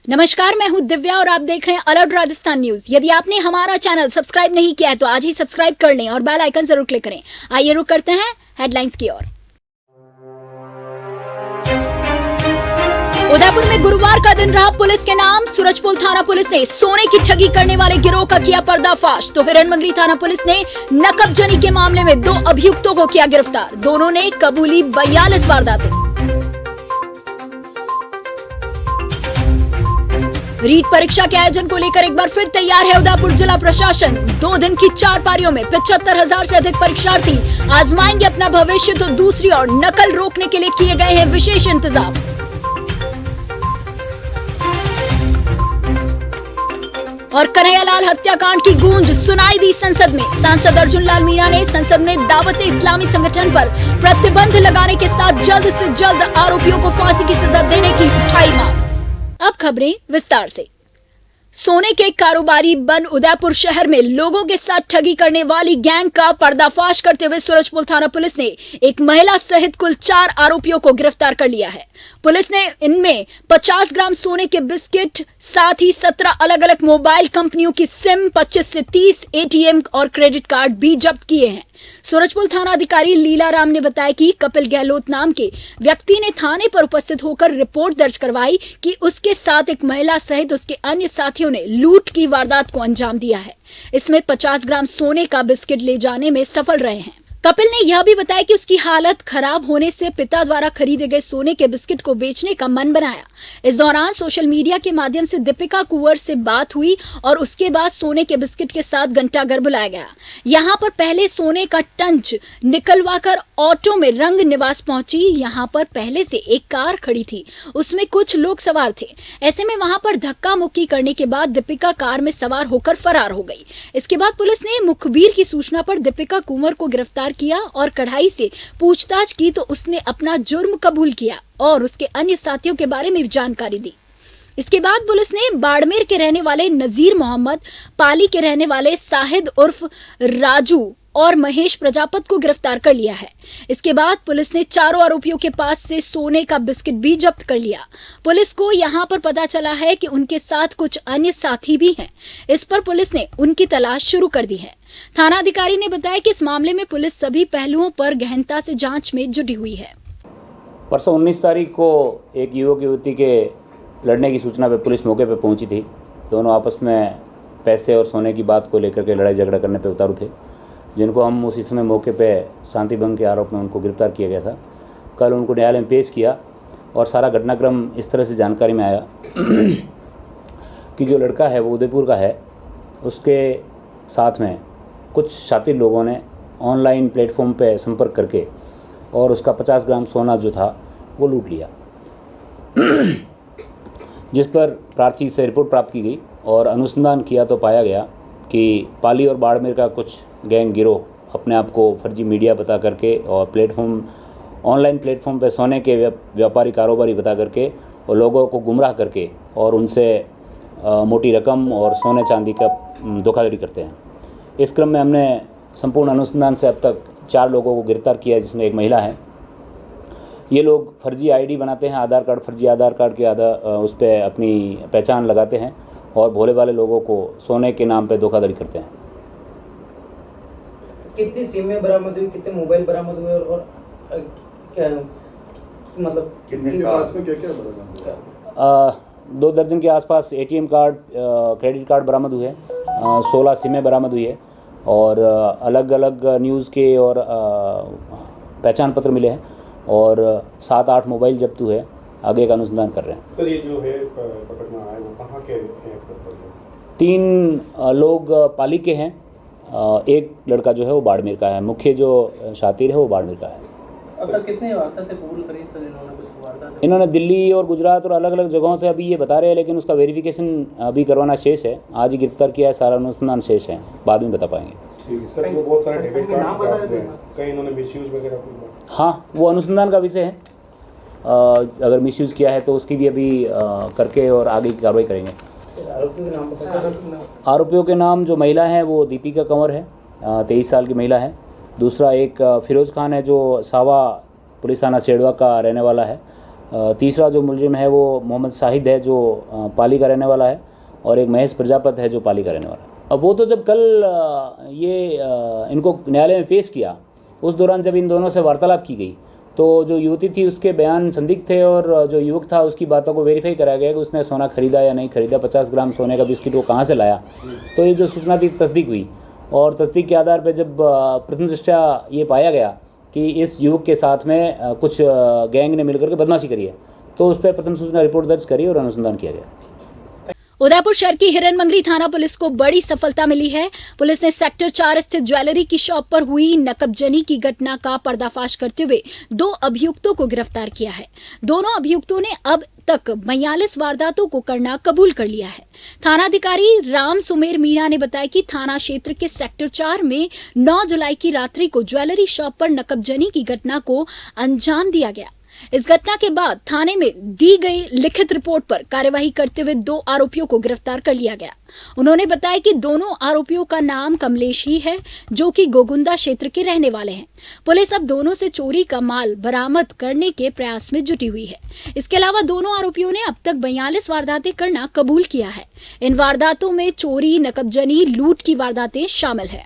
नमस्कार, मैं हूं दिव्या और आप देख रहे हैं अलर्ट राजस्थान न्यूज। यदि आपने हमारा चैनल सब्सक्राइब नहीं किया है तो आज ही सब्सक्राइब कर लें और बेल आइकन जरूर क्लिक करें। आइए रुक करते हैं हेडलाइंस की ओर। उदयपुर में गुरुवार का दिन रहा पुलिस के नाम। सूरजपुर थाना पुलिस ने सोने की ठगी करने वाले गिरोह का किया पर्दाफाश, तो हिरणमंगरी थाना पुलिस ने नकबजनी के मामले में 2 अभियुक्तों को किया गिरफ्तार। दोनों ने कबूली 42 वारदातें। रीट परीक्षा के आयोजन को लेकर एक बार फिर तैयार है उदयपुर जिला प्रशासन। 2 दिन की 4 पारियों में 75,000 से अधिक परीक्षार्थी आजमाएंगे अपना भविष्य, तो दूसरी ओर नकल रोकने के लिए किए गए हैं विशेष इंतजाम। और कन्हैयालाल हत्याकांड की गूंज सुनाई दी संसद में। सांसद अर्जुन लाल मीणा ने संसद में दावत इस्लामी संगठन पर प्रतिबंध लगाने के साथ जल्द से जल्द आरोपियों को फांसी की सजा देने की उठाई मांग। अब खबरें विस्तार से। सोने के कारोबारी बन उदयपुर शहर में लोगों के साथ ठगी करने वाली गैंग का पर्दाफाश करते हुए सूरजपुर थाना पुलिस ने एक महिला सहित कुल 4 आरोपियों को गिरफ्तार कर लिया है। पुलिस ने इनमें 50 ग्राम सोने के बिस्किट, साथ ही 17 अलग अलग मोबाइल कंपनियों की सिम, 25 से 30 एटीएम और क्रेडिट कार्ड भी जब्त किए हैं। सूरजपुर थाना अधिकारी लीला राम ने बताया कि कपिल गहलोत नाम के व्यक्ति ने थाने पर उपस्थित होकर रिपोर्ट दर्ज करवाई कि उसके साथ एक महिला सहित उसके अन्य साथियों ने लूट की वारदात को अंजाम दिया है। इसमें 50 ग्राम सोने का बिस्किट ले जाने में सफल रहे हैं। कपिल ने यह भी बताया कि उसकी हालत खराब होने से पिता द्वारा खरीदे गए सोने के बिस्किट को बेचने का मन बनाया। इस दौरान सोशल मीडिया के माध्यम से दीपिका कुंवर से बात हुई और उसके बाद सोने के बिस्किट के साथ घंटाघर बुलाया गया। यहाँ पर पहले सोने का टंच निकलवाकर ऑटो में रंग निवास पहुंची। यहाँ पर पहले से एक कार खड़ी थी, उसमें कुछ लोग सवार थे। ऐसे में वहां पर धक्का मुक्की करने के बाद दीपिका कार में सवार होकर फरार हो गई। इसके बाद पुलिस ने मुखबिर की सूचना पर दीपिका कुंवर को गिरफ्तार किया और कढ़ाई से पूछताछ की तो उसने अपना जुर्म कबूल किया और उसके अन्य साथियों के बारे में जानकारी दी। इसके बाद पुलिस ने बाड़मेर के रहने वाले नजीर मोहम्मद, पाली के रहने वाले साहिद उर्फ राजू और महेश प्रजापत को गिरफ्तार कर लिया है। इसके बाद पुलिस ने 4 आरोपियों के पास से सोने का बिस्किट भी जब्त कर लिया। पुलिस को यहां पर पता चला है कि उनके साथ कुछ अन्य साथी भी हैं। इस पर पुलिस ने उनकी तलाश शुरू कर दी है। थाना अधिकारी ने बताया कि इस मामले में पुलिस सभी पहलुओं पर गहनता से जांच में जुटी हुई है। परसों 19 तारीख को एक युवक युवती के लड़ने की सूचना पर पुलिस मौके पर पहुंची थी। दोनों आपस में पैसे और सोने की बात को लेकर के लड़ाई झगड़ा करने पर उतारू थे, जिनको हम उसी समय मौके पे शांति भंग के आरोप में उनको गिरफ्तार किया गया था। कल उनको न्यायालय में पेश किया और सारा घटनाक्रम इस तरह से जानकारी में आया कि जो लड़का है वो उदयपुर का है। उसके साथ में कुछ शातिर लोगों ने ऑनलाइन प्लेटफॉर्म पे संपर्क करके और उसका 50 ग्राम सोना जो था वो लूट लिया जिस पर प्रार्थी से रिपोर्ट प्राप्त की गई और अनुसंधान किया तो पाया गया कि पाली और बाड़मेर का कुछ गैंग गिरोह अपने आप को फर्जी मीडिया बता करके और ऑनलाइन प्लेटफॉर्म पे सोने के व्यापारी कारोबारी बता करके और लोगों को गुमराह करके और उनसे मोटी रकम और सोने चांदी का धोखाधड़ी करते हैं। इस क्रम में हमने संपूर्ण अनुसंधान से अब तक 4 लोगों को गिरफ्तार किया है, जिसमें एक महिला है। ये लोग फर्जी आईडी बनाते हैं, फर्जी आधार कार्ड के उस पर अपनी पहचान लगाते हैं और भोले वाले लोगों को सोने के नाम पे धोखाधड़ी करते हैं। कितनी सिमें बरामद हुई, कितने मोबाइल बरामद हुए और क्या मतलब कितने के पास में क्या बरामद हुआ? 2 दर्जन के आसपास एटीएम कार्ड, क्रेडिट कार्ड बरामद हुए, 16 सिमें बरामद हुई है और अलग अलग न्यूज़ के और पहचान पत्र मिले हैं और 7-8 मोबाइल जब्त हुए। आगे का अनुसंधान कर रहे हैं। सर, ये जो है पकड़ना आए वो कहाँ के हैं? 3 लोग पाली के हैं, एक लड़का जो है वो बाड़मेर का है। मुख्य जो शातिर है वो बाड़मेर का है। अब तक कितने वारदातें कबूल करी सर इन्होंने? कुछ वारदात इन्होंने दिल्ली और गुजरात और अलग अलग जगहों से अभी ये बता रहे हैं, लेकिन उसका वेरिफिकेशन अभी करवाना शेष है। आज ही गिरफ्तार किया है, सारा अनुसंधान शेष है, बाद में बता पाएंगे। ठीक है सर, वो बहुत सारे डेबिट कार्ड कहीं इन्होंने मिसयूज वगैरह कोई? हाँ, वो अनुसंधान का विषय है। अगर मिसयूज़ किया है तो उसकी भी अभी करके और आगे की कार्रवाई करेंगे। आरोपियों के नाम जो महिला है वो दीपिका कंवर है, 23 साल की महिला है। दूसरा एक फिरोज़ खान है जो सावा पुलिस थाना सेड़वा का रहने वाला है। तीसरा जो मुलजिम है वो मोहम्मद शाहिद है जो पाली का रहने वाला है, और एक महेश प्रजापति है जो पाली का रहने वाला है। अब वो तो जब कल इनको न्यायालय में पेश किया, उस दौरान जब इन दोनों से वार्तालाप की गई तो जो युवती थी उसके बयान संदिग्ध थे, और जो युवक था उसकी बातों को वेरीफाई कराया गया कि उसने सोना खरीदा या नहीं खरीदा, 50 ग्राम सोने का बिस्किट वो कहाँ से लाया। तो ये जो सूचना थी तस्दीक हुई, और तस्दीक के आधार पर जब प्रथम दृष्टया ये पाया गया कि इस युवक के साथ में कुछ गैंग ने मिलकर के बदमाशी करी है, तो उस पर प्रथम सूचना रिपोर्ट दर्ज करी और अनुसंधान किया गया। उदयपुर शहर की हिरनमंगरी थाना पुलिस को बड़ी सफलता मिली है। पुलिस ने सेक्टर 4 स्थित ज्वेलरी की शॉप पर हुई नकबजनी की घटना का पर्दाफाश करते हुए 2 अभियुक्तों को गिरफ्तार किया है। दोनों अभियुक्तों ने अब तक 42 वारदातों को करना कबूल कर लिया है। थानाधिकारी राम सुमेर मीणा ने बताया कि थाना क्षेत्र के सेक्टर 4 में 9 जुलाई की रात्रि को ज्वेलरी शॉप पर नकबजनी की घटना को अंजाम दिया गया। इस घटना के बाद थाने में दी गई लिखित रिपोर्ट पर कार्यवाही करते हुए 2 आरोपियों को गिरफ्तार कर लिया गया। उन्होंने बताया कि दोनों आरोपियों का नाम कमलेश ही है, जो कि गोगुंदा क्षेत्र के रहने वाले हैं। पुलिस अब दोनों से चोरी का माल बरामद करने के प्रयास में जुटी हुई है। इसके अलावा दोनों आरोपियों ने अब तक 42 वारदातें करना कबूल किया है। इन वारदातों में चोरी, नकबजनी, लूट की वारदातें शामिल है।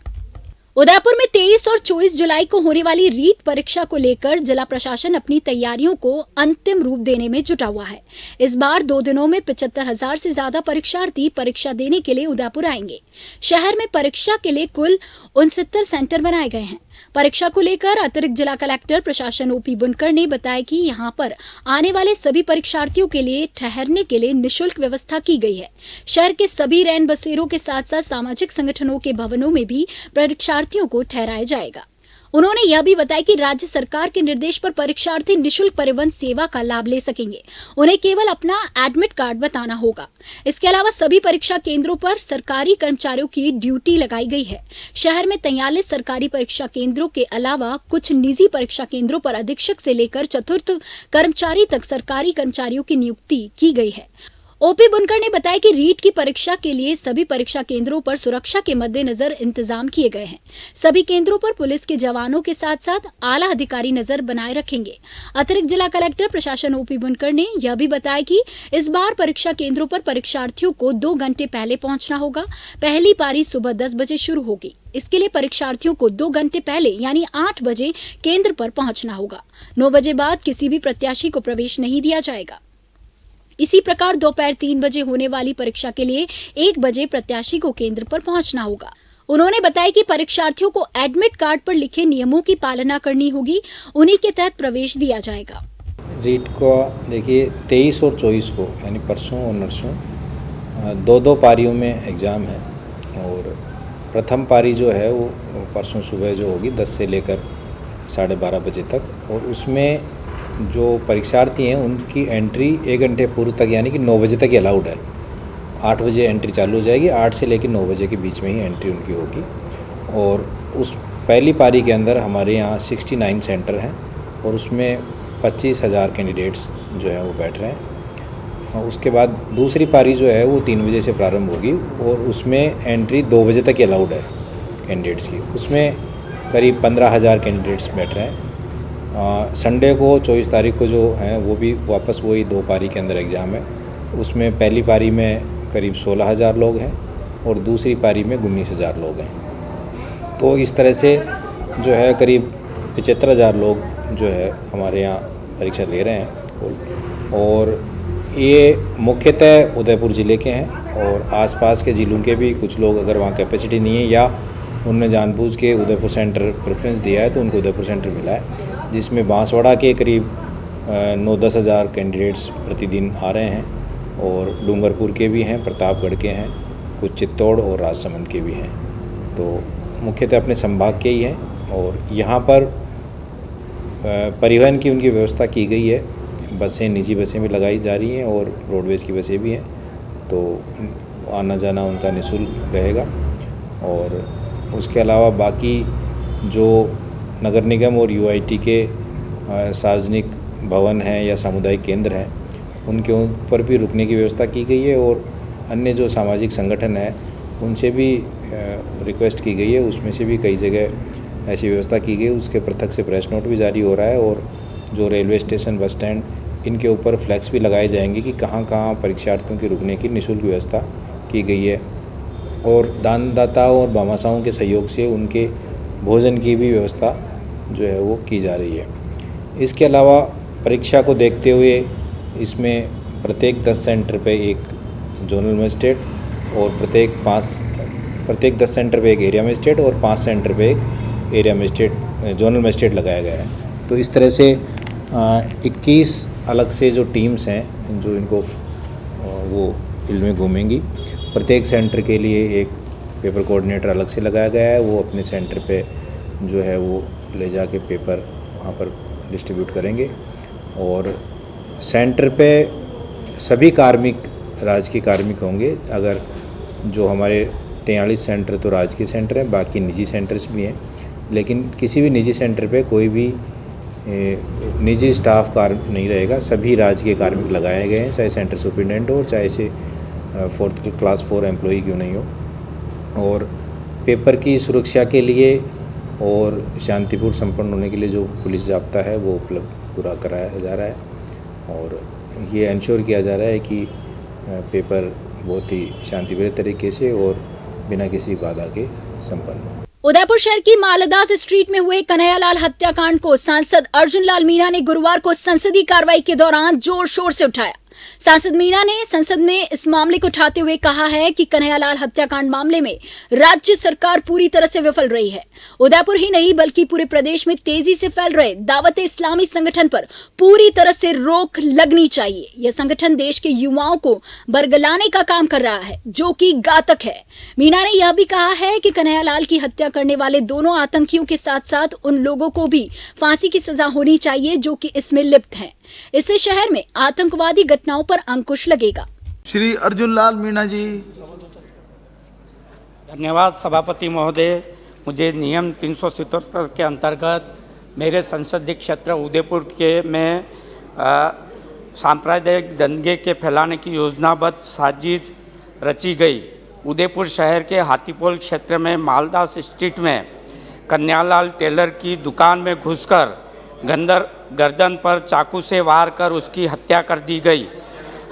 उदयपुर में 23 और 24 जुलाई को होने वाली रीट परीक्षा को लेकर जिला प्रशासन अपनी तैयारियों को अंतिम रूप देने में जुटा हुआ है। इस बार 2 दिनों में 75,000 से ज्यादा परीक्षार्थी परीक्षा देने के लिए उदयपुर आएंगे। शहर में परीक्षा के लिए कुल 69 सेंटर बनाए गए हैं। परीक्षा को लेकर अतिरिक्त जिला कलेक्टर प्रशासन ओपी बुनकर ने बताया कि यहां पर आने वाले सभी परीक्षार्थियों के लिए ठहरने के लिए निःशुल्क व्यवस्था की गई है। शहर के सभी रैन बसेरों के साथ साथ सामाजिक संगठनों के भवनों में भी परीक्षार्थियों को ठहराया जाएगा। उन्होंने यह भी बताया कि राज्य सरकार के निर्देश पर परीक्षार्थी निःशुल्क परिवहन सेवा का लाभ ले सकेंगे। उन्हें केवल अपना एडमिट कार्ड बताना होगा। इसके अलावा सभी परीक्षा केंद्रों पर सरकारी कर्मचारियों की ड्यूटी लगाई गई है। शहर में 43 सरकारी परीक्षा केंद्रों के अलावा कुछ निजी परीक्षा केंद्रों पर अधीक्षक से लेकर चतुर्थ कर्मचारी तक सरकारी कर्मचारियों की नियुक्ति की गई है। ओपी बुनकर ने बताया कि रीट की परीक्षा के लिए सभी परीक्षा केंद्रों पर सुरक्षा के मद्देनजर इंतजाम किए गए हैं। सभी केंद्रों पर पुलिस के जवानों के साथ साथ आला अधिकारी नजर बनाए रखेंगे। अतिरिक्त जिला कलेक्टर प्रशासन ओपी बुनकर ने यह भी बताया कि इस बार परीक्षा केंद्रों पर परीक्षार्थियों को 2 घंटे पहले पहुंचना होगा। पहली पारी सुबह 10 बजे शुरू होगी। इसके लिए परीक्षार्थियों को 2 घंटे पहले यानी 8 बजे केंद्र पर पहुंचना होगा। 9 बजे बाद किसी भी प्रत्याशी को प्रवेश नहीं दिया जाएगा। इसी प्रकार दोपहर 3 बजे होने वाली परीक्षा के लिए 1 बजे प्रत्याशी को केंद्र पर पहुंचना होगा। उन्होंने बताया कि परीक्षार्थियों को एडमिट कार्ड पर लिखे नियमों की पालना करनी होगी। उन्हीं के तहत प्रवेश दिया जाएगा। रीट को देखिए 23 और 24 को यानी परसों और नरसों 2-2 पारियों में एग्ज़ाम है। और प्रथम पारी जो है वो परसों सुबह जो होगी 10 से लेकर 12:30 बजे तक, और उसमें जो परीक्षार्थी हैं उनकी एंट्री 1 घंटे पूर्व तक यानी कि 9 बजे तक ही अलाउड है। 8 बजे एंट्री चालू हो जाएगी, 8 से लेकर 9 बजे के बीच में ही एंट्री उनकी होगी। और उस पहली पारी के अंदर हमारे यहाँ 69 सेंटर हैं और उसमें 25,000 कैंडिडेट्स जो है वो बैठ रहे हैं। और उसके बाद दूसरी पारी जो है वो 3 बजे से प्रारंभ होगी और उसमें एंट्री 2 बजे तक ही अलाउड है कैंडिडेट्स की। उसमें करीब 15,000 कैंडिडेट्स बैठ रहे हैं। संडे को 24 तारीख को जो है वो भी वापस वही 2 पारी के अंदर एग्ज़ाम है। उसमें पहली पारी में करीब 16,000 लोग हैं और दूसरी पारी में 19,000 लोग हैं। तो इस तरह से जो है करीब 75,000 लोग जो है हमारे यहाँ परीक्षा ले रहे हैं। और ये मुख्यतः उदयपुर ज़िले के हैं और आसपास के ज़िलों के भी कुछ लोग अगर वहाँ कैपेसिटी नहीं है या उन्होंने जानबूझ के उदयपुर सेंटर प्रेफरेंस दिया है तो उनको उदयपुर सेंटर मिला है, जिसमें बांसवाड़ा के करीब 9-10 हज़ार कैंडिडेट्स प्रतिदिन आ रहे हैं और डूंगरपुर के भी हैं, प्रतापगढ़ के हैं, कुछ चित्तौड़ और राजसमंद के भी हैं। तो मुख्यतः अपने संभाग के ही हैं और यहाँ पर परिवहन की उनकी व्यवस्था की गई है। बसें, निजी बसें भी लगाई जा रही हैं और रोडवेज़ की बसें भी हैं, तो आना जाना उनका निःशुल्क रहेगा। और उसके अलावा बाकी जो नगर निगम और यूआईटी के सार्वजनिक भवन हैं या सामुदायिक केंद्र हैं उनके ऊपर भी रुकने की व्यवस्था की गई है। और अन्य जो सामाजिक संगठन है उनसे भी रिक्वेस्ट की गई है, उसमें से भी कई जगह ऐसी व्यवस्था की गई। उसके पृथक से प्रेस नोट भी जारी हो रहा है और जो रेलवे स्टेशन, बस स्टैंड इनके ऊपर फ्लैक्स भी लगाए जाएंगे कि कहाँ कहाँ परीक्षार्थियों के रुकने की निःशुल्क व्यवस्था की गई है, और दानदाताओं और भामाशाहों के सहयोग से उनके भोजन की भी व्यवस्था जो है वो की जा रही है। इसके अलावा परीक्षा को देखते हुए इसमें प्रत्येक 10 सेंटर पे एक जोनल मजिस्ट्रेट और प्रत्येक 10 सेंटर पे एक एरिया मजिस्ट्रेट और 5 सेंटर पे एक एरिया मजिस्ट्रेट जोनल मजिस्ट्रेट लगाया गया है। तो इस तरह से 21 अलग से जो टीम्स हैं जो इनको वो फील्ड में घूमेंगी। प्रत्येक सेंटर के लिए एक पेपर कोऑर्डिनेटर अलग से लगाया गया है, वो अपने सेंटर पे जो है वो ले जाके पेपर वहाँ पर डिस्ट्रीब्यूट करेंगे। और सेंटर पे सभी कार्मिक राजकीय कार्मिक होंगे। अगर जो हमारे 43 सेंटर तो राजकीय सेंटर हैं, बाकी निजी सेंटर्स भी हैं, लेकिन किसी भी निजी सेंटर पे कोई भी निजी स्टाफ कार्मिक नहीं रहेगा। सभी राजकीय कार्मिक लगाए गए हैं, चाहे सेंटर सुपरिटेंडेंट हो, चाहे से 4th क्लास 4 एम्प्लॉई क्यों नहीं हो। और पेपर की सुरक्षा के लिए और शांतिपूर्ण संपन्न होने के लिए जो पुलिस जाब्ता है वो उपलब्ध पूरा कराया जा रहा है, और ये इंश्योर किया जा रहा है कि पेपर बहुत ही शांतिपूर्ण तरीके से और बिना किसी बाधा के संपन्न हो। उदयपुर शहर की मालदास स्ट्रीट में हुए कन्हैयालाल हत्याकांड को सांसद अर्जुन लाल मीणा ने गुरुवार को संसदीय कार्रवाई के दौरान जोर शोर से उठाया। सांसद मीणा ने संसद में इस मामले को उठाते हुए कहा है कि कन्हैयालाल हत्याकांड मामले में राज्य सरकार पूरी तरह से विफल रही है। उदयपुर ही नहीं बल्कि पूरे प्रदेश में तेजी से फैल रहे दावत इस्लामी संगठन पर पूरी तरह से रोक लगनी चाहिए। यह संगठन देश के युवाओं को बरगलाने का काम कर रहा है, जो कि घातक है। मीणा ने यह भी कहा है कि कन्हैयालाल की हत्या करने वाले दोनों आतंकियों के साथ साथ उन लोगों को भी फांसी की सजा होनी चाहिए जो कि इसमें लिप्त हैं। इससे शहर में आतंकवादी घटनाओं पर अंकुश लगेगा। श्री अर्जुन लाल मीणा जी। धन्यवाद सभापति महोदय। मुझे नियम 377 के अंतर्गत मेरे संसदीय क्षेत्र उदयपुर के में सांप्रदायिक दंगे के फैलाने की योजनाबद्ध साजिश रची गई। उदयपुर शहर के हाथीपोल क्षेत्र में मालदास स्ट्रीट में कन्हैयालाल टेलर की दुकान में घुसकर गर्दन पर चाकू से वार कर उसकी हत्या कर दी गई।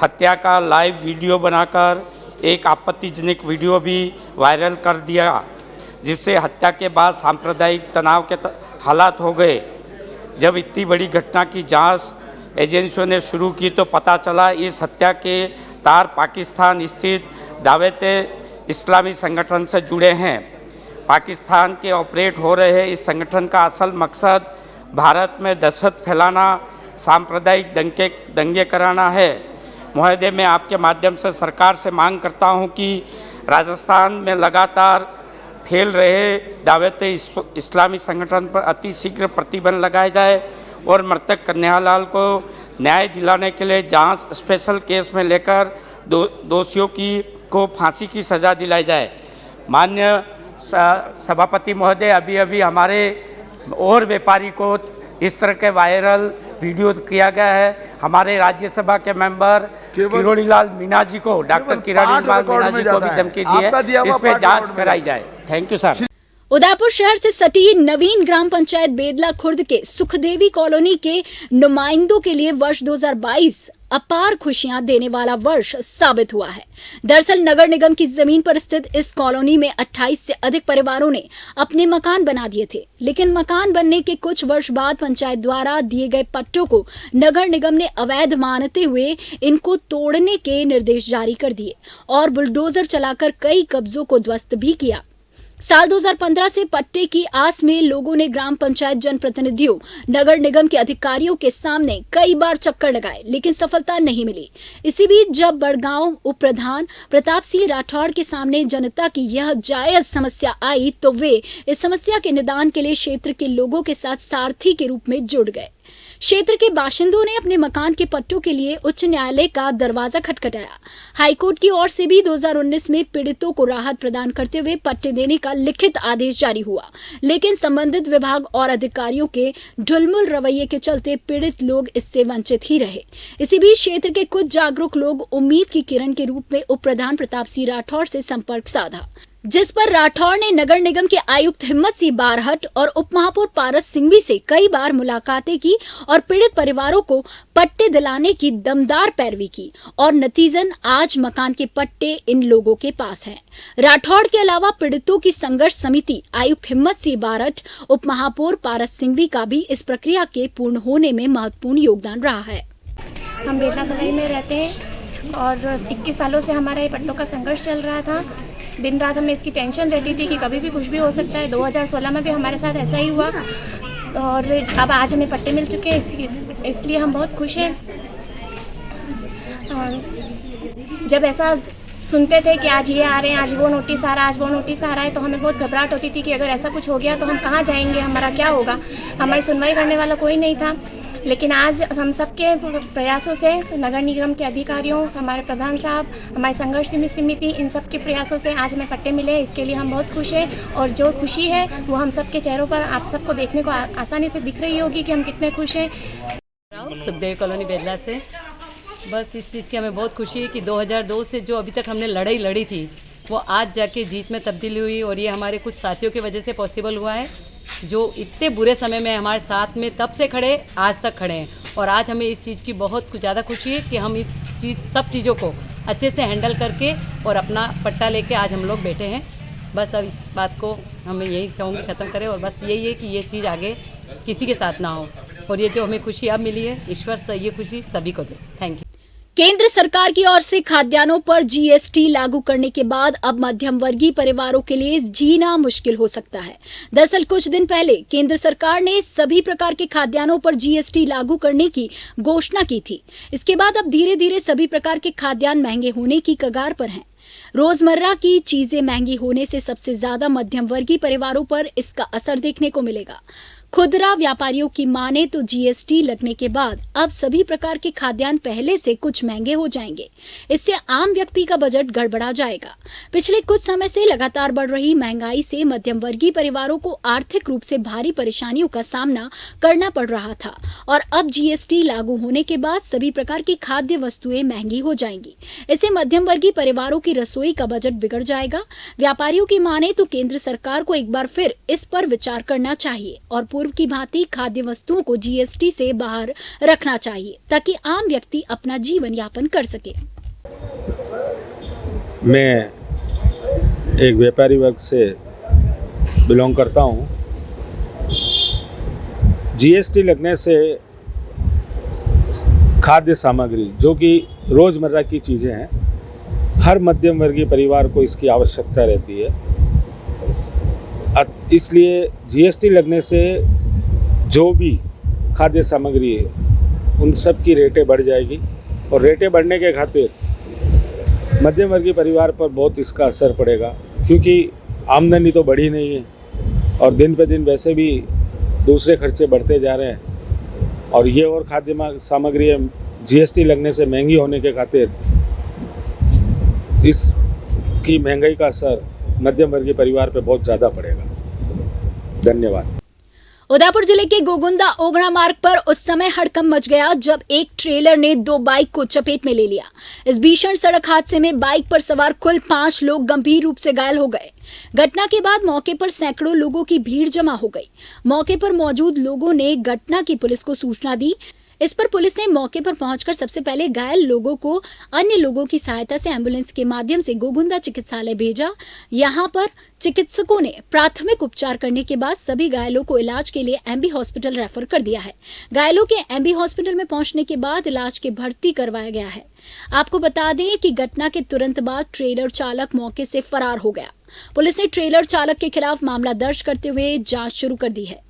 हत्या का लाइव वीडियो बनाकर एक आपत्तिजनक वीडियो भी वायरल कर दिया, जिससे हत्या के बाद सांप्रदायिक तनाव के हालात हो गए। जब इतनी बड़ी घटना की जांच एजेंसियों ने शुरू की तो पता चला इस हत्या के तार पाकिस्तान स्थित दावत इस्लामी संगठन से जुड़े हैं। पाकिस्तान के ऑपरेट हो रहे इस संगठन का असल मकसद भारत में दहशत फैलाना, सांप्रदायिक दंगे कराना है। महोदय, मैं आपके माध्यम से सरकार से मांग करता हूं कि राजस्थान में लगातार फैल रहे दावत इस्लामी संगठन पर अति शीघ्र प्रतिबंध लगाया जाए और मृतक कन्हैयालाल को न्याय दिलाने के लिए जांच स्पेशल केस में लेकर दोषियों को फांसी की सज़ा दिलाई जाए। माननीय सभापति महोदय, अभी हमारे और व्यापारी को इस तरह के वायरल वीडियो किया गया है। हमारे राज्यसभा के मेंबर किरोड़ीलाल मीणा जी को, डॉक्टर किरोड़ीलाल मीणा जी को भी धमकी दी है। इस पे जांच कराई जाए। Thank you sir. उदयपुर शहर से सटी नवीन ग्राम पंचायत बेदला खुर्द के सुखदेवी कॉलोनी के नुमाइंदों के लिए वर्ष 2022 अपार खुशियां देने वाला वर्ष साबित हुआ है। दरअसल नगर निगम की जमीन पर स्थित इस कॉलोनी में 28 से अधिक परिवारों ने अपने मकान बना दिए थे, लेकिन मकान बनने के कुछ वर्ष बाद पंचायत द्वारा दिए गए पट्टों को नगर निगम ने अवैध मानते हुए इनको तोड़ने के निर्देश जारी कर दिए और बुलडोजर चलाकर कई कब्जों को ध्वस्त भी किया। साल 2015 से पट्टे की आस में लोगों ने ग्राम पंचायत जनप्रतिनिधियों, नगर निगम के अधिकारियों के सामने कई बार चक्कर लगाए, लेकिन सफलता नहीं मिली। इसी बीच जब बड़गांव उप प्रधान प्रताप सिंह राठौड़ के सामने जनता की यह जायज समस्या आई तो वे इस समस्या के निदान के लिए क्षेत्र के लोगों के साथ सारथी के रूप में जुड़ गए। क्षेत्र के बाशिंदों ने अपने मकान के पट्टों के लिए उच्च न्यायालय का दरवाजा खटखटाया। हाईकोर्ट की ओर से भी 2019 में पीड़ितों को राहत प्रदान करते हुए पट्टे देने का लिखित आदेश जारी हुआ, लेकिन संबंधित विभाग और अधिकारियों के ढुलमुल रवैये के चलते पीड़ित लोग इससे वंचित ही रहे। इसी बीच क्षेत्र के कुछ जागरूक लोग उम्मीद की किरण के रूप में उप प्रधान प्रताप सिंह राठौड़ से संपर्क साधा। जिस पर राठौड़ ने नगर निगम के आयुक्त हिम्मत सिंह बारहट और उप महापौर पारस सिंघवी से कई बार मुलाकातें की और पीड़ित परिवारों को पट्टे दिलाने की दमदार पैरवी की और नतीजन आज मकान के पट्टे इन लोगों के पास हैं। राठौड़ के अलावा पीड़ितों की संघर्ष समिति आयुक्त हिम्मत सिंह बारहट, उप महापौर पारस सिंघवी का भी इस प्रक्रिया के पूर्ण होने में महत्वपूर्ण योगदान रहा है। हम बेतला सलाई में रहते हैं और 21 सालों से हमारा ये पट्टों का संघर्ष चल रहा था। दिन रात हमें इसकी टेंशन रहती थी कि कभी भी कुछ भी हो सकता है। 2016 में भी हमारे साथ ऐसा ही हुआ और अब आज हमें पट्टे मिल चुके हैं, इसलिए हम बहुत खुश हैं। और जब ऐसा सुनते थे कि आज ये आ रहे हैं, आज वो नोटिस आ रहा है, आज वो नोटिस आ रहा है, तो हमें बहुत घबराहट होती थी कि अगर ऐसा कुछ हो गया तो हम कहाँ जाएंगे, हमारा क्या होगा। हमारी सुनवाई करने वाला कोई नहीं था। लेकिन आज हम सबके प्रयासों से, नगर निगम के अधिकारियों, हमारे प्रधान साहब, हमारी संघर्ष समिति, इन सब के प्रयासों से आज हमें पट्टे मिले। इसके लिए हम बहुत खुश हैं और जो खुशी है वो हम सबके चेहरों पर आप सबको देखने को आसानी से दिख रही होगी कि हम कितने खुश हैं। सुखदेव कॉलोनी बेतला से बस इस चीज़ की हमें बहुत खुशी है कि 2002 से जो अभी तक हमने लड़ाई लड़ी थी वो आज जाके जीत में तब्दील हुई और ये हमारे कुछ साथियों की वजह से पॉसिबल हुआ है, जो इतने बुरे समय में हमारे साथ में तब से खड़े आज तक खड़े हैं। और आज हमें इस चीज़ की बहुत कुछ ज़्यादा खुशी है कि हम इस सब चीज़ों को अच्छे से हैंडल करके और अपना पट्टा लेके आज हम लोग बैठे हैं। बस अब इस बात को हमें यही चाहूँगी ख़त्म करें और बस यही है कि ये चीज़ आगे किसी के साथ ना हो और ये जो हमें खुशी अब मिली है, ईश्वर से ये खुशी सभी को दे। Thank you. केंद्र सरकार की ओर से खाद्यान्नों पर जीएसटी लागू करने के बाद अब मध्यम वर्गीय परिवारों के लिए जीना मुश्किल हो सकता है। दरअसल कुछ दिन पहले केंद्र सरकार ने सभी प्रकार के खाद्यान्नों पर जीएसटी लागू करने की घोषणा की थी। इसके बाद अब धीरे धीरे सभी प्रकार के खाद्यान्न महंगे होने की कगार पर हैं। रोजमर्रा की चीजें महंगी होने से सबसे ज्यादा मध्यम वर्गीय परिवारों पर इसका असर देखने को मिलेगा। खुदरा व्यापारियों की माने तो जीएसटी लगने के बाद अब सभी प्रकार के खाद्यान्न पहले से कुछ महंगे हो जाएंगे। इससे आम व्यक्ति का बजट गड़बड़ा जाएगा। पिछले कुछ समय से लगातार बढ़ रही महंगाई से मध्यम वर्गीय परिवारों को आर्थिक रूप से भारी परेशानियों का सामना करना पड़ रहा था और अब जीएसटी लागू होने के बाद सभी प्रकार की खाद्य वस्तुएं महंगी हो जाएंगी। इससे मध्यम वर्गीय परिवारों की रसोई का बजट बिगड़ जाएगा। व्यापारियों की माने तो केंद्र सरकार को एक बार फिर इस पर विचार करना चाहिए और पूर्व की भांति खाद्य वस्तुओं को जीएसटी से बाहर रखना चाहिए ताकि आम व्यक्ति अपना जीवन यापन कर सके। मैं एक व्यापारी वर्ग से बिलोंग करता हूँ। जीएसटी लगने से खाद्य सामग्री जो कि रोज़मर्रा की चीज़ें हैं, हर मध्यम वर्गीय परिवार को इसकी आवश्यकता रहती है। इसलिए जीएसटी लगने से जो भी खाद्य सामग्री है उन सब की रेटें बढ़ जाएगी और रेटें बढ़ने के खातिर मध्यम वर्गीय परिवार पर बहुत इसका असर पड़ेगा, क्योंकि आमदनी तो बढ़ी नहीं है और दिन पे दिन वैसे भी दूसरे खर्चे बढ़ते जा रहे हैं और ये और खाद्य सामग्री जीएसटी लगने से महंगी होने के खातिर इसकी महंगाई का असर मध्यम वर्गीय परिवार पर बहुत ज़्यादा पड़ेगा। धन्यवाद। उदयपुर जिले के गोगुंदा ओगड़ा मार्ग पर उस समय हड़कंप मच गया जब एक ट्रेलर ने 2 बाइक को चपेट में ले लिया। इस भीषण सड़क हादसे में बाइक पर सवार कुल 5 लोग गंभीर रूप से घायल हो गए। घटना के बाद मौके पर सैकड़ों लोगों की भीड़ जमा हो गई। मौके पर मौजूद लोगों ने घटना की पुलिस को सूचना दी। इस पर पुलिस ने मौके पर पहुंचकर सबसे पहले घायल लोगों को अन्य लोगों की सहायता से एम्बुलेंस के माध्यम से गोगुंदा चिकित्सालय भेजा। यहां पर चिकित्सकों ने प्राथमिक उपचार करने के बाद सभी घायलों को इलाज के लिए एमबी हॉस्पिटल रेफर कर दिया है। घायलों के एमबी हॉस्पिटल में पहुंचने के बाद इलाज के भर्ती करवाया गया है। आपको बता दें कि घटना के तुरंत बाद ट्रेलर चालक मौके से फरार हो गया। पुलिस ने ट्रेलर चालक के खिलाफ मामला दर्ज करते हुए जाँच शुरू कर दी है।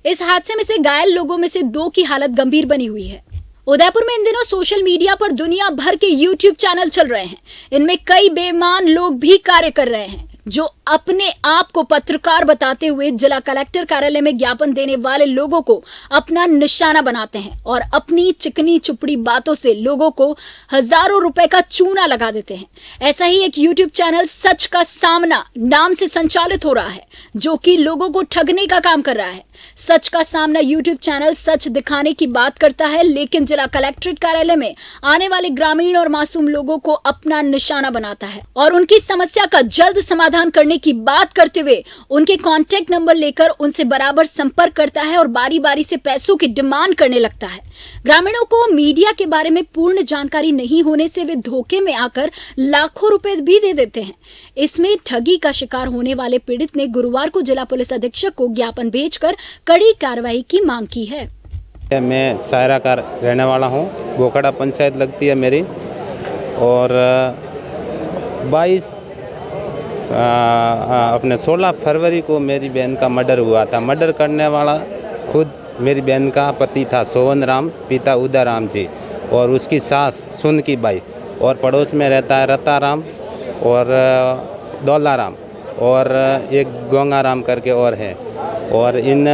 इस हादसे में से घायल लोगों में से 2 की हालत गंभीर बनी हुई है। उदयपुर में इन दिनों सोशल मीडिया पर दुनिया भर के यूट्यूब चैनल चल रहे हैं। इनमें कई बेईमान लोग भी कार्य कर रहे हैं जो अपने आप को पत्रकार बताते हुए जिला कलेक्टर कार्यालय में ज्ञापन देने वाले लोगों को अपना निशाना बनाते हैं और अपनी चिकनी चुपड़ी बातों से लोगों को हजारों रुपए का चूना लगा देते हैं। ऐसा ही एक यूट्यूब चैनल सच का सामना नाम से संचालित हो रहा है जो कि लोगों को ठगने का काम कर रहा है। सच का सामना यूट्यूब चैनल सच दिखाने की बात करता है, लेकिन जिला कलेक्ट्रेट कार्यालय में आने वाले ग्रामीण और मासूम लोगों को अपना निशाना बनाता है और उनकी समस्या का जल्द समाधान भुगतान करने की बात करते हुए उनके कॉन्टैक्ट नंबर लेकर उनसे बराबर संपर्क करता है और बारी बारी से पैसों की डिमांड करने लगता है। ग्रामीणों को मीडिया के बारे में पूर्ण जानकारी नहीं होने से वे धोखे में आकर लाखों रुपए भी दे देते हैं। इसमें ठगी का शिकार होने वाले पीड़ित ने गुरुवार को जिला पुलिस अधीक्षक को ज्ञापन भेजकर कड़ी कार्रवाई की मांग की है। मैं सायरा का रहने वाला हूँ, गोखड़ा पंचायत लगती है मेरी, और 16 फरवरी को मेरी बहन का मर्डर हुआ था। मर्डर करने वाला खुद मेरी बहन का पति था सोवन राम, पिता उदय राम जी, और उसकी सास सुन की बाई, और पड़ोस में रहता है रता राम और दौला राम, और एक गोंगा राम करके और है, और इन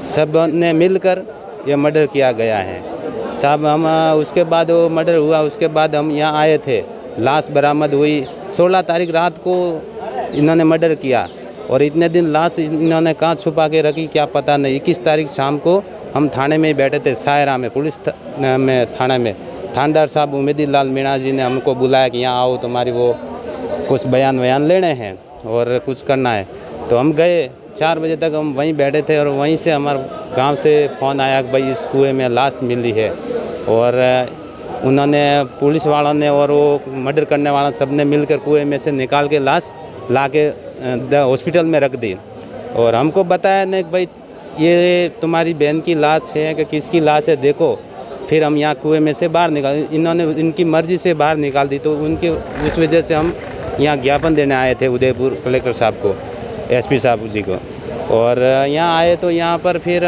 सब ने मिलकर ये मर्डर किया गया है। साहब हम उसके बाद वो मर्डर हुआ, उसके बाद हम यहाँ आए थे, लाश बरामद हुई। 16 तारीख रात को इन्होंने मर्डर किया और इतने दिन लाश इन्होंने कहाँ छुपा के रखी क्या पता नहीं। 21 तारीख शाम को हम थाने में ही बैठे थे, सायरा में, पुलिस में, थाने में। थानेदार साहब उमेदी लाल मीणा जी ने हमको बुलाया कि यहाँ आओ, तुम्हारी वो कुछ बयान लेने हैं और कुछ करना है। तो हम गए, 4 बजे तक हम वहीं बैठे थे और वहीं से हमारे गांव से फ़ोन आया कि भाई इस कुएं में लाश मिली है, और उन्होंने पुलिस वालों ने और वो मर्डर करने वाला सब ने मिलकर कुएं में से निकाल के लाश ला के हॉस्पिटल में रख दी। और हमको बताया नहीं कि भाई ये तुम्हारी बहन की लाश है कि किसकी लाश है, देखो। फिर हम यहाँ कुएं में से बाहर निकाल, इन्होंने इनकी मर्ज़ी से बाहर निकाल दी। तो उनके उस वजह से हम यहाँ ज्ञापन देने आए थे उदयपुर कलेक्टर साहब को, एसपी साहब जी को। और यहाँ आए तो यहाँ पर फिर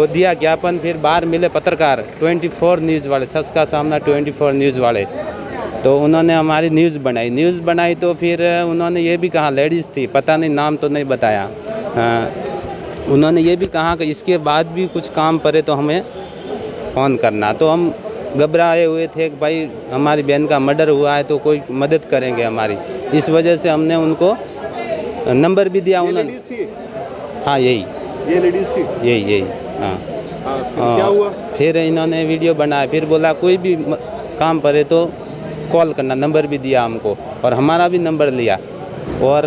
दिया ज्ञापन। फिर बाहर मिले पत्रकार 24 न्यूज़ वाले, सच का सामना 24 न्यूज़ वाले। तो उन्होंने हमारी न्यूज़ बनाई तो फिर उन्होंने ये भी कहा, लेडीज़ थी, पता नहीं नाम तो नहीं बताया, उन्होंने ये भी कहा कि इसके बाद भी कुछ काम पड़े तो हमें फ़ोन करना। तो हम घबराए हुए थे कि भाई हमारी बहन का मर्डर हुआ है तो कोई मदद करेंगे हमारी। इस वजह से हमने उनको नंबर भी दिया। उन्होंने हाँ यही लेडीज़ थी, यही हाँ। क्या हुआ? फिर इन्होंने वीडियो बनाया, फिर बोला कोई भी काम पड़े तो कॉल करना, नंबर भी दिया हमको और हमारा भी नंबर लिया। और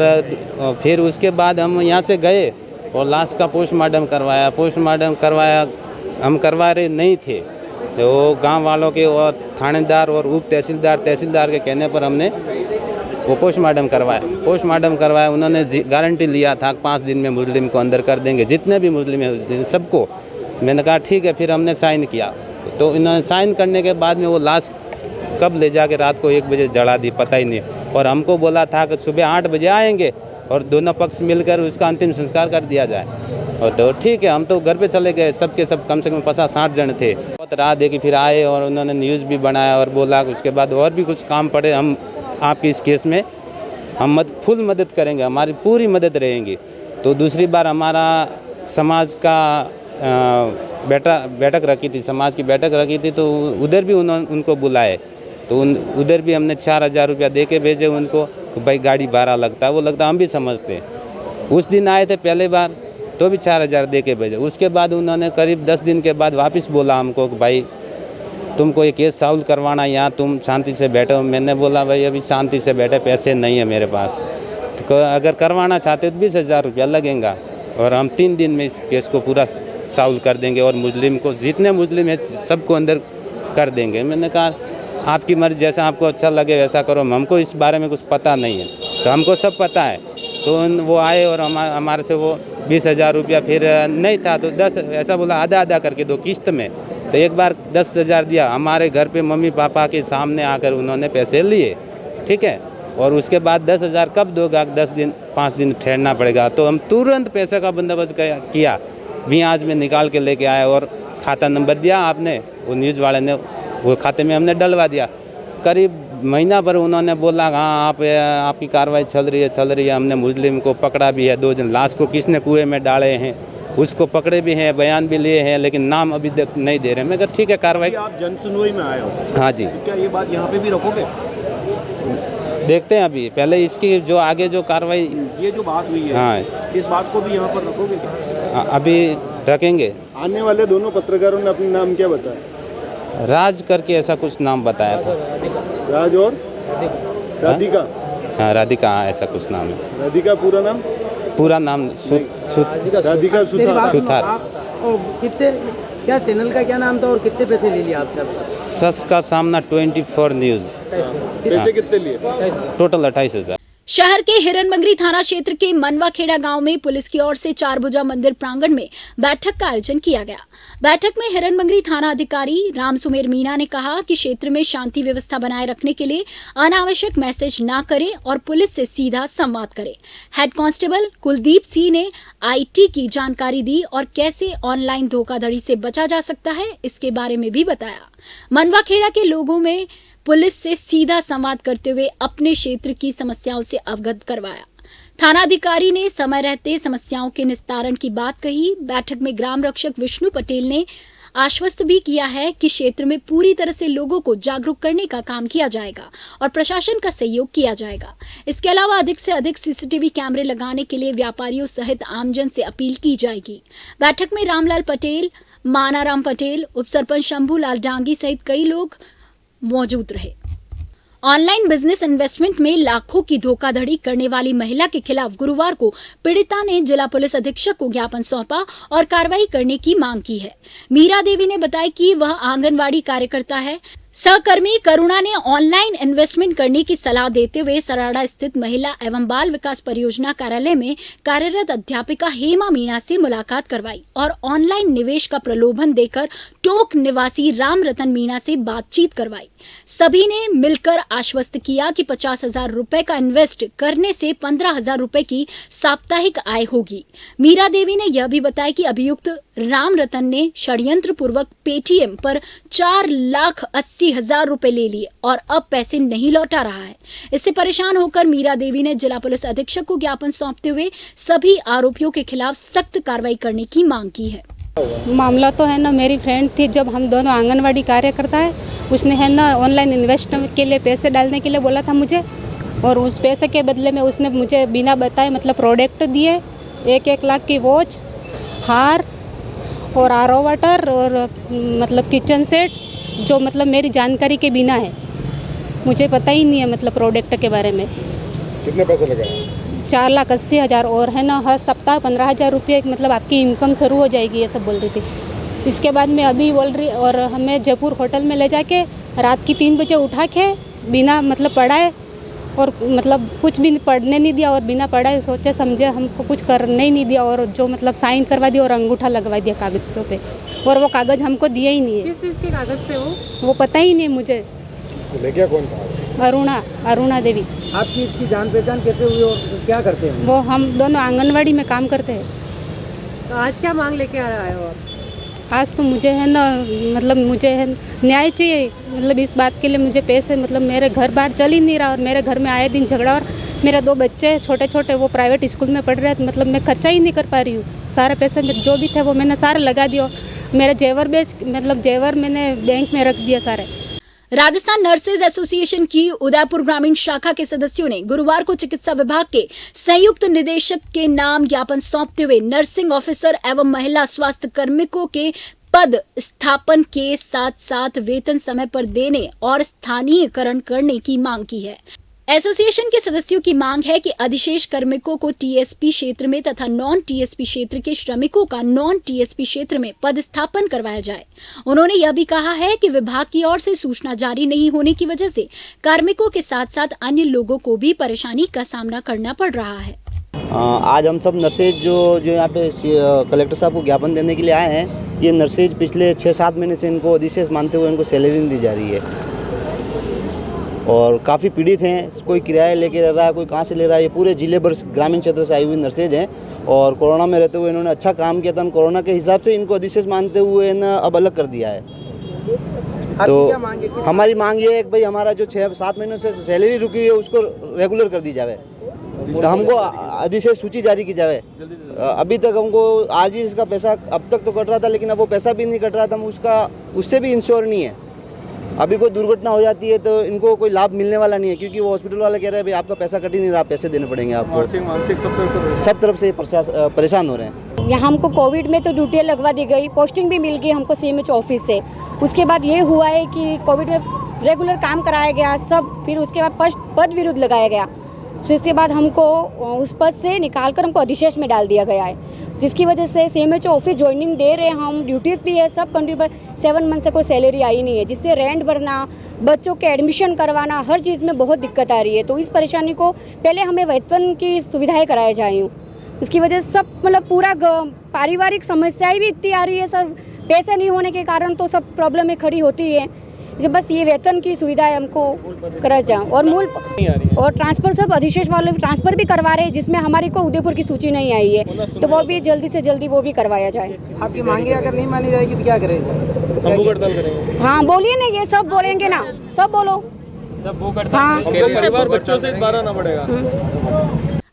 फिर उसके बाद हम यहाँ से गए और लाश का पोस्टमार्टम करवाया। हम करवा रहे नहीं थे, तो गांव वालों के और थानेदार और उप तहसीलदार के कहने पर हमने वो पोस्टमार्टम करवाया। उन्होंने गारंटी लिया था 5 दिन में मुस्लिम को अंदर कर देंगे, जितने भी मुस्लिम हैं सबको। मैंने कहा ठीक है, फिर हमने साइन किया। तो इन्होंने साइन करने के बाद में वो लाश कब ले जाके रात को 1 बजे जला दी, पता ही नहीं। और हमको बोला था कि सुबह 8 बजे आएंगे और दोनों पक्ष मिलकर उसका अंतिम संस्कार कर दिया जाए। और तो ठीक है, हम तो घर पे चले गए, सबके सब कम से कम 50-60 जन थे। बहुत रात देखी, फिर आए और उन्होंने न्यूज़ भी बनाया और बोला कि उसके बाद और भी कुछ काम पड़े, हम आपकी इस केस में हम फुल मदद करेंगे, हमारी पूरी मदद रहेगी। तो दूसरी बार हमारा समाज का बैठक रखी थी, समाज की बैठक रखी थी, तो उधर भी उनको बुलाए। तो उधर भी हमने 4000 रुपया दे के भेजे उनको कि भाई गाड़ी भाड़ा लगता है, वो लगता हम भी समझते हैं। उस दिन आए थे पहले बार तो भी 4000 दे के भेजे। उसके बाद उन्होंने करीब 10 दिन के बाद वापस बोला हमको कि भाई तुमको ये केस सॉल्व करवाना, यहाँ तुम शांति से बैठो। मैंने बोला भाई अभी शांति से बैठे, पैसे नहीं है मेरे पास, तो अगर करवाना चाहते तो 20,000 रुपया लगेगा और हम 3 दिन में इस केस को पूरा सॉल्व कर देंगे और मुस्लिम को, जितने मुस्लिम है सबको अंदर कर देंगे। मैंने कहा आपकी मर्ज़ी, जैसा आपको अच्छा लगे वैसा करो, हमको इस बारे में कुछ पता नहीं है। तो हमको सब पता है। तो वो आए और हमारे से वो 20,000 रुपया फिर नहीं था तो 10, ऐसा बोला आधा करके 2 किस्त में। तो एक बार 10,000 दिया, हमारे घर पे मम्मी पापा के सामने आकर उन्होंने पैसे लिए, ठीक है। और उसके बाद 10,000 कब दोगा, 5 दिन ठहरना पड़ेगा। तो हम तुरंत पैसे का बंदोबस्त किया, ब्याज में निकाल के लेके आए और खाता नंबर दिया आपने, वो न्यूज़ वाले ने वो खाते में हमने डलवा दिया। करीब महीना भर उन्होंने बोला हाँ आपकी कार्रवाई चल रही है। हमने मुस्लिम को पकड़ा भी है, 2 जन, लाश को किसने कुएं में डाले हैं उसको पकड़े भी हैं, बयान भी लिए हैं, लेकिन नाम अभी तक नहीं दे रहे। मैं कहा ठीक है कार्रवाई। आप जन सुनवाई में आए हो? हाँ जी। तो क्या ये बात यहाँ पे भी रखोगे? देखते हैं अभी, पहले इसकी जो आगे जो कार्रवाई, ये जो बात हुई है, हाँ, इस बात को भी यहाँ पर रखोगे क्या? अभी रखेंगे। आने वाले दोनों पत्रकारों ने अपना नाम क्या बताया? राज करके ऐसा कुछ नाम बताया था। राज और राधिका? हाँ राधिका, हाँ ऐसा कुछ नाम है। राधिका पूरा नाम? पूरा नाम राधिका सुथार। कितने, क्या चैनल का क्या नाम था और कितने पैसे ले लिए आपने? सस का सामना 24 न्यूज़। पैसे कितने लिए? टोटल 28,000। शहर के हिरनमंगरी थाना क्षेत्र के मनवाखेड़ा गांव में पुलिस की ओर से चारभुजा मंदिर प्रांगण में बैठक का आयोजन किया गया। बैठक में हिरनमंगरी थाना अधिकारी रामसुमेर मीणा ने कहा कि क्षेत्र में शांति व्यवस्था बनाए रखने के लिए अनावश्यक मैसेज न करें और पुलिस से सीधा संवाद करें। हेड कांस्टेबल कुलदीप सिंह ने IT की जानकारी दी और कैसे ऑनलाइन धोखाधड़ी से बचा जा सकता है इसके बारे में भी बताया। मनवाखेड़ा के लोगों में पुलिस से सीधा संवाद करते हुए अपने क्षेत्र की समस्याओं से अवगत करवाया। थानाधिकारी ने समय रहते समस्याओं के निस्तारण की बात कही। बैठक में ग्राम रक्षक विष्णु पटेल ने आश्वस्त भी किया है कि क्षेत्र में पूरी तरह से लोगों को जागरूक करने का काम किया जाएगा और प्रशासन का सहयोग किया जाएगा। इसके अलावा अधिक से अधिक CCTV कैमरे लगाने के लिए व्यापारियों सहित आमजन से अपील की जाएगी। बैठक में रामलाल पटेल, मानाराम पटेल, उप सरपंच शंभूलाल डांगी सहित कई लोग मौजूद रहे। ऑनलाइन बिजनेस इन्वेस्टमेंट में लाखों की धोखाधड़ी करने वाली महिला के खिलाफ गुरुवार को पीड़िता ने जिला पुलिस अधीक्षक को ज्ञापन सौंपा और कार्रवाई करने की मांग की है। मीरा देवी ने बताया कि वह आंगनवाड़ी कार्यकर्ता है। सहकर्मी करुणा ने ऑनलाइन इन्वेस्टमेंट करने की सलाह देते हुए सराड़ा स्थित महिला एवं बाल विकास परियोजना कार्यालय में कार्यरत अध्यापिका हेमा मीणा से मुलाकात करवाई और ऑनलाइन निवेश का प्रलोभन देकर टोंक निवासी राम रतन मीणा से बातचीत करवाई। सभी ने मिलकर आश्वस्त किया कि 50,000 रुपए का इन्वेस्ट करने से 15,000 रुपए की साप्ताहिक आय होगी। मीरा देवी ने यह भी बताया कि अभियुक्त राम रतन ने षड्यंत्र पूर्वक पेटीएम पर 4,80,000 रुपए ले लिए और अब पैसे नहीं लौटा रहा है। इससे परेशान होकर मीरा देवी ने जिला पुलिस अधीक्षक को ज्ञापन सौंपते हुए सभी आरोपियों के खिलाफ सख्त कार्रवाई करने की मांग की है। मामला तो है ना, मेरी फ्रेंड थी, जब हम दोनों आंगनवाड़ी कार्यकर्ता है, उसने है ना ऑनलाइन इन्वेस्टमेंट के लिए पैसे डालने के लिए बोला था मुझे, और उस पैसे के बदले में उसने मुझे बिना बताए मतलब प्रोडक्ट दिए, 1-1 लाख की वॉच, हार और RO वाटर और मतलब किचन सेट, जो मतलब मेरी जानकारी के बिना है, मुझे पता ही नहीं है मतलब प्रोडक्ट के बारे में। कितने पैसे लगाए? 4,80,000 और है ना हर सप्ताह 15,000 रुपये मतलब आपकी इनकम शुरू हो जाएगी, ये सब बोल रही थी। इसके बाद में अभी बोल रही, और हमें जयपुर होटल में ले जाके रात की 3 बजे उठा के बिना मतलब पढ़ाए और मतलब कुछ भी पढ़ने नहीं दिया और बिना पढ़ाए सोचे समझे हमको कुछ करने ही नहीं दिया, और जो मतलब साइन करवा दिया और अंगूठा लगवा दिया कागज़ों पे, और वो कागज़ हमको दिए ही नहीं है। किस चीज़ के कागज़ थे वो पता ही नहीं मुझे। ले गया कौन था? अरुणा देवी। आपकी इसकी जान पहचान कैसे हुई और क्या करते हैं? वो हम दोनों आंगनवाड़ी में काम करते हैं। तो आज क्या मांग लेके आ रहा है वो? आज तो मुझे है ना मतलब मुझे है न्याय चाहिए, मतलब इस बात के लिए मुझे पैसे, मतलब मेरे घर बाहर चल ही नहीं रहा और मेरे घर में आए दिन झगड़ा, और मेरे 2 बच्चे छोटे छोटे वो प्राइवेट स्कूल में पढ़ रहे हैं, मतलब मैं खर्चा ही नहीं कर पा रही हूँ। सारे पैसे जो भी थे वो मैंने सारे लगा दिया, मेरे जेवर जेवर मैंने बैंक में रख दिया सारे। राजस्थान नर्सेज एसोसिएशन की उदयपुर ग्रामीण शाखा के सदस्यों ने गुरुवार को चिकित्सा विभाग के संयुक्त निदेशक के नाम ज्ञापन सौंपते हुए नर्सिंग ऑफिसर एवं महिला स्वास्थ्य कार्मिकों के पद स्थापन के साथ साथ वेतन समय पर देने और स्थानीयकरण करने की मांग की है। एसोसिएशन के सदस्यों की मांग है कि अधिशेष कार्मिकों को TSP क्षेत्र में तथा नॉन TSP क्षेत्र के श्रमिकों का नॉन TSP क्षेत्र में पदस्थापन करवाया जाए। उन्होंने यह भी कहा है कि विभाग की ओर से सूचना जारी नहीं होने की वजह से कार्मिकों के साथ साथ अन्य लोगों को भी परेशानी का सामना करना पड़ रहा है। आज हम सब नर्सेज जो यहाँ पे कलेक्टर साहब को ज्ञापन देने के लिए आए हैं, ये नर्सेज पिछले 6-7 महीने से इनको अधिशेष मानते हुए इनको सैलरी नहीं दी जा रही है और काफ़ी पीड़ित हैं। कोई किराया लेके रह रहा है, कोई कहाँ से ले रहा है। ये पूरे जिले भर ग्रामीण क्षेत्र से आई हुई नर्सेज हैं और कोरोना में रहते हुए इन्होंने अच्छा काम किया था। कोरोना के हिसाब से इनको अधिशेष मानते हुए ना अब अलग कर दिया है। तो हमारी मांग ये है कि भाई हमारा जो 6-7 महीनों से सैलरी रुकी हुई है उसको रेगुलर कर दी जाए, तो हमको अधिशेष सूची जारी की जाए। अभी तक हमको आज ही इसका पैसा अब तक तो कट रहा था, लेकिन अब वो पैसा भी नहीं कट रहा था, उसका उससे भी इंश्योर नहीं है। अभी कोई दुर्घटना हो जाती है तो इनको कोई लाभ मिलने वाला नहीं है, क्योंकि वो हॉस्पिटल वाले कह रहे हैं भाई आपका पैसा कट ही नहीं रहा, पैसे देने पड़ेंगे आपको। सब तरफ से परेशान हो रहे हैं। यहाँ हमको कोविड में तो ड्यूटियाँ लगवा दी गई, पोस्टिंग भी मिल गई हमको CMH ऑफिस से। उसके बाद ये हुआ है कि कोविड में रेगुलर काम कराया गया सब, फिर उसके बाद पद विरुद्ध लगाया गया। फिर इसके बाद हमको उस पद से निकाल कर हमको अधिशेष में डाल दिया गया है, जिसकी वजह से CMHO ऑफिस ज्वाइनिंग दे रहे हैं हम, ड्यूटीज़ भी है, सब कंट्री पर 7 मंथ से कोई सैलरी आई नहीं है, जिससे रेंट भरना, बच्चों के एडमिशन करवाना, हर चीज़ में बहुत दिक्कत आ रही है। तो इस परेशानी को पहले हमें वेतन की सुविधाएँ कराई जाएँ, उसकी वजह से सब मतलब पूरा पारिवारिक समस्याएं भी इतनी आ रही है सर, पैसे नहीं होने के कारण तो सब प्रॉब्लमें खड़ी होती है। इसे बस ये वेतन की सुविधाएं हमको करा जाए और मूल और ट्रांसफ़र सब अधिशेष वाले ट्रांसफ़र भी करवा रहे हैं, जिसमें हमारी को उदयपुर की सूची नहीं आई है, तो वो भी जल्दी से जल्दी वो भी करवाया जाए। आपकी मांगे अगर नहीं मानी जाएगी तो क्या करेंगे? हम भूख हड़ताल करेंगे। हाँ बोलिए ना, ये सब बोलेंगे ना, सब बोलो, सब भूख हड़ताल परिवार बच्चों से बारह ना पड़ेगा।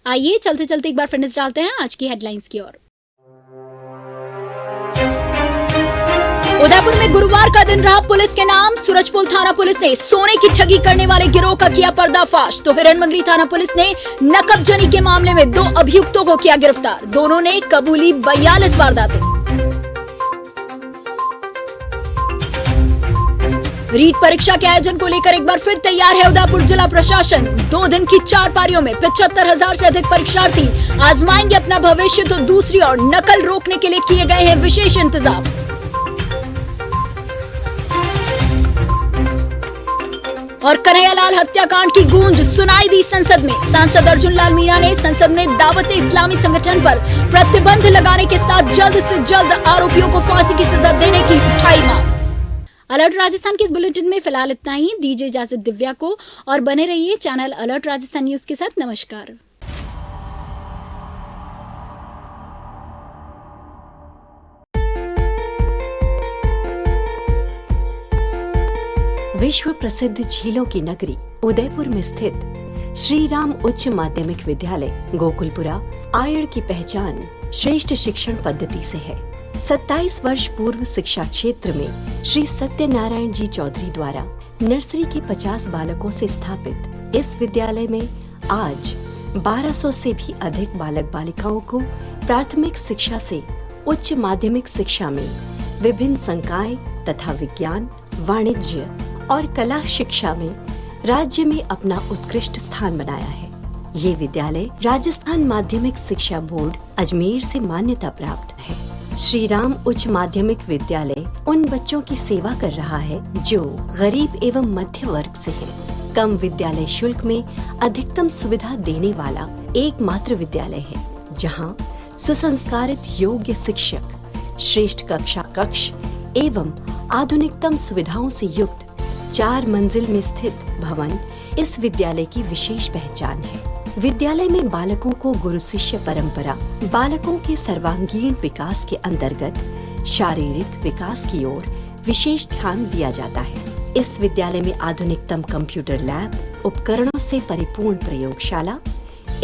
आइए चलते चलते एक बार फिटनेस डालते हैं आज की हेडलाइंस की ओर। उदयपुर में गुरुवार का दिन रहा पुलिस के नाम। सूरजपुर थाना पुलिस ने सोने की ठगी करने वाले गिरोह का किया पर्दाफाश, तो हिरनमंगरी थाना पुलिस ने नकबजनी के मामले में 2 अभियुक्तों को किया गिरफ्तार। दोनों ने कबूली 42 वारदातें। रीट परीक्षा के आयोजन को लेकर एक बार फिर तैयार है उदयपुर जिला प्रशासन। 2 दिन की 4 पारियों में 75,000 से अधिक परीक्षार्थी आजमाएंगे अपना भविष्य, तो दूसरी ओर नकल रोकने के लिए किए गए हैं विशेष इंतजाम। और कन्हैयालाल हत्याकांड की गूंज सुनाई दी संसद में। सांसद अर्जुन लाल मीणा ने संसद में दावत इस्लामी संगठन पर प्रतिबंध लगाने के साथ जल्द से जल्द आरोपियों को फांसी की सजा देने की उठाई मांग। अलर्ट राजस्थान के इस बुलेटिन में फिलहाल इतना ही। दीजिए इजाजत दिव्या को और बने रहिए चैनल अलर्ट राजस्थान न्यूज के साथ। नमस्कार। विश्व प्रसिद्ध झीलों की नगरी उदयपुर में स्थित श्री राम उच्च माध्यमिक विद्यालय गोकुलपुरा आयड़ की पहचान श्रेष्ठ शिक्षण पद्धति से है। 27 वर्ष पूर्व शिक्षा क्षेत्र में श्री सत्यनारायण जी चौधरी द्वारा नर्सरी के 50 बालकों से स्थापित इस विद्यालय में आज 1200 से भी अधिक बालक बालिकाओं को प्राथमिक शिक्षा से उच्च माध्यमिक शिक्षा में विभिन्न संकाय तथा विज्ञान, वाणिज्य और कला शिक्षा में राज्य में अपना उत्कृष्ट स्थान बनाया है। ये विद्यालय राजस्थान माध्यमिक शिक्षा बोर्ड अजमेर से मान्यता प्राप्त है। श्री राम उच्च माध्यमिक विद्यालय उन बच्चों की सेवा कर रहा है जो गरीब एवं मध्य वर्ग से है। कम विद्यालय शुल्क में अधिकतम सुविधा देने वाला एकमात्र विद्यालय है, जहां सुसंस्कारित योग्य शिक्षक, श्रेष्ठ कक्षा कक्ष एवं आधुनिकतम सुविधाओं से युक्त 4 मंजिल में स्थित भवन इस विद्यालय की विशेष पहचान है। विद्यालय में बालकों को गुरु शिष्य परंपरा, बालकों के सर्वांगीण विकास के अंतर्गत शारीरिक विकास की ओर विशेष ध्यान दिया जाता है। इस विद्यालय में आधुनिकतम कंप्यूटर लैब, उपकरणों से परिपूर्ण प्रयोगशाला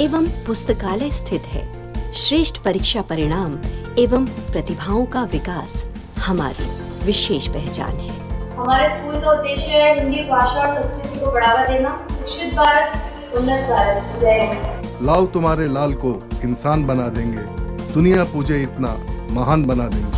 एवं पुस्तकालय स्थित है। श्रेष्ठ परीक्षा परिणाम एवं प्रतिभाओं का विकास हमारी विशेष पहचान है। हमारे स्कूल का उद्देश्य है हिंदी भाषा और संस्कृति को बढ़ावा देना। शिक्षित भारत, उन्नत भारत। जय हिंद। लाओ तुम्हारे लाल को इंसान बना देंगे, दुनिया पूजे इतना महान बना देंगे।